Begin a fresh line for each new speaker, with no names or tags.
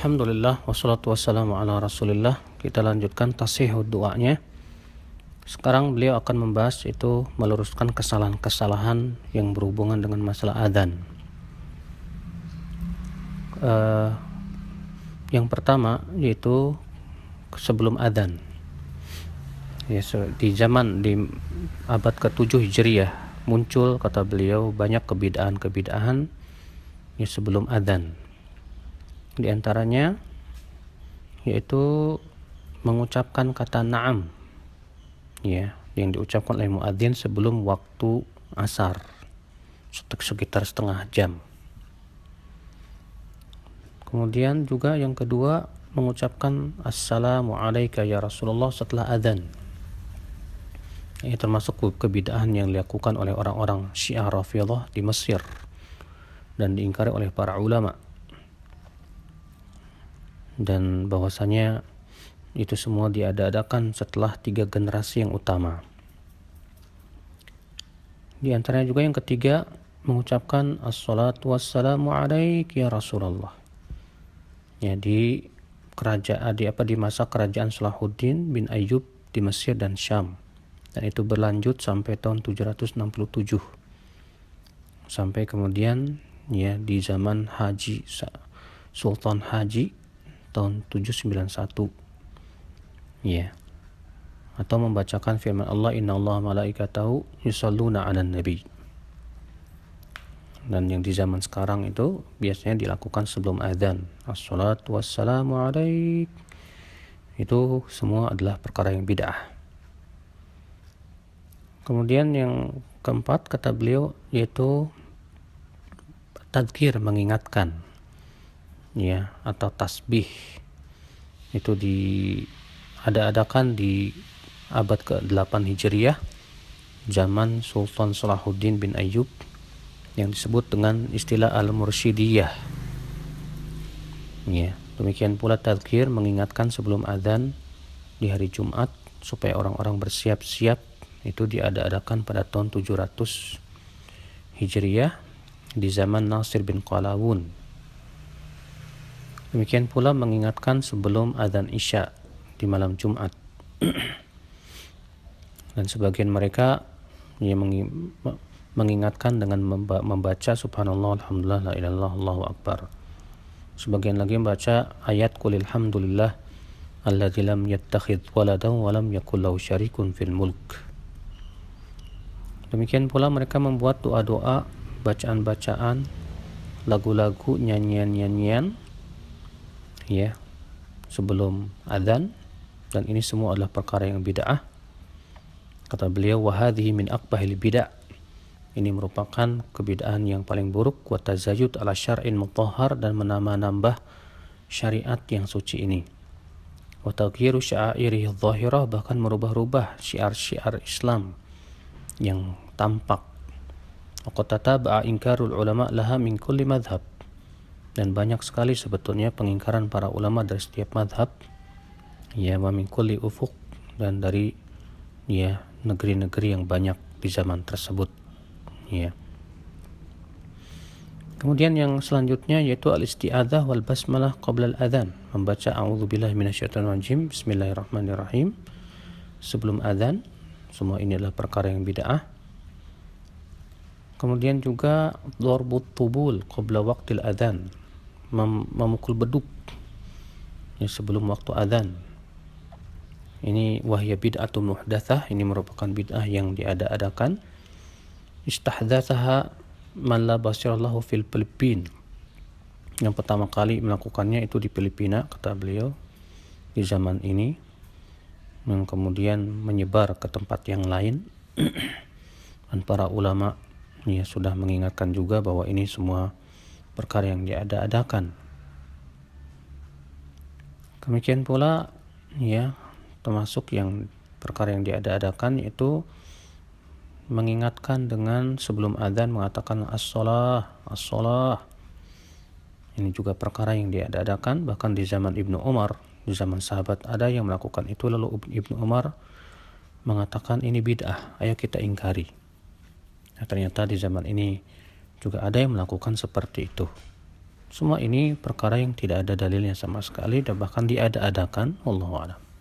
Alhamdulillah wassalatu wassalamu ala Rasulillah. Kita lanjutkan tasihud doanya. Sekarang beliau akan membahas itu meluruskan kesalahan-kesalahan yang berhubungan dengan masalah adzan. Yang pertama yaitu sebelum adzan. Ya, di abad ke-7 Hijriah muncul, kata beliau, banyak kebid'ahan ya sebelum adzan. Di antaranya yaitu mengucapkan kata na'am ya, yang diucapkan oleh muadzin sebelum waktu asar sekitar setengah jam. Kemudian juga yang kedua, mengucapkan assalamu alayka ya Rasulullah setelah adzan. Ini termasuk kebid'ahan yang dilakukan oleh orang-orang Syiah Rafidhah di Mesir dan diingkari oleh para ulama. Dan bahwasanya itu semua diada-adakan setelah 3 generasi yang utama. Di antaranya juga yang ketiga, mengucapkan assalatu wassalamu alaik ya Rasulullah. Ya, di masa kerajaan Salahuddin bin Ayyub di Mesir dan Syam. Dan itu berlanjut sampai tahun 767. Sampai kemudian ya di zaman Haji Sultan Haji tahun 791 ya, atau membacakan firman Allah, innallaha malaikatahu yusholluna 'alan nabi. Dan yang di zaman sekarang itu biasanya dilakukan sebelum adzan, assalatu wassalamu alaik. Itu semua adalah perkara yang bid'ah. Kemudian yang keempat, kata beliau, yaitu tadzkir, mengingatkan ya, atau tasbih. Itu diada-adakan di abad ke-8 Hijriah zaman Sultan Salahuddin bin Ayyub yang disebut dengan istilah al-mursyidiyah ya. Demikian pula tadzkir, mengingatkan sebelum adzan di hari Jumat supaya orang-orang bersiap-siap. Itu diada-adakan pada tahun 700 Hijriah di zaman Nasir bin Qalawun. Demikian pula mengingatkan sebelum adzan Isya di malam Jumat. Dan sebagian mereka mengingatkan dengan membaca subhanallah, alhamdulillah, la ilaha illallah, Allahu akbar. Sebagian lagi membaca ayat qulil hamdulillah alladzi lam yattakhidz waladan wa lam yakul lahu syarikun fil mulk. Demikian pula mereka membuat doa-doa, bacaan-bacaan, lagu-lagu, nyanyian-nyanyian ya sebelum adzan, dan ini semua adalah perkara yang bid'ah. Kata beliau, wa hadhihi min aqbahil bid'ah. Ini merupakan kebid'ahan yang paling buruk, wa tazayyud ala syar'in mutahhar, dan menambah syariat yang suci ini. Wa taghyiru sya'airihi adh-dhahirah, bahkan merubah-rubah syiar-syiar Islam yang tampak. Wa qad tataba'a inkarul ulama laha min kulli madhhab. Dan banyak sekali sebetulnya pengingkaran para ulama dari setiap madhab ya, wa min kulli ufuq, dan dari ya negeri-negeri yang banyak di zaman tersebut ya. Kemudian yang selanjutnya yaitu al-isti'adzah wal basmalah qabla al-adzan, membaca a'udzubillahi minasyaitonir rajim, bismillahirrahmanirrahim sebelum adzan. Semua ini adalah perkara yang bid'ah. Kemudian juga dharbut tubul qabla waqtil adzan, memukul beduk ya sebelum waktu adzan. Ini wahya bid'atun muhdatsah, ini merupakan bid'ah yang diada-adakan. Istahdatsaha man la basirallahu fil Filipin. Yang pertama kali melakukannya itu di Filipina, kata beliau, di zaman ini, yang kemudian menyebar ke tempat yang lain. Dan para ulama ya sudah mengingatkan juga bahwa ini semua perkara yang diada-adakan. Demikian pula ya, termasuk yang perkara yang diada-adakan yaitu mengingatkan dengan sebelum adzan mengatakan as-shalah, as-shalah. Ini juga perkara yang diada-adakan. Bahkan di zaman Ibnu Umar, di zaman sahabat ada yang melakukan itu, lalu Ibnu Umar mengatakan ini bid'ah, ayo kita ingkari. Nah, ternyata di zaman ini juga ada yang melakukan seperti itu. Semua ini perkara yang tidak ada dalilnya sama sekali dan bahkan diada-adakan. Wallahu a'lam.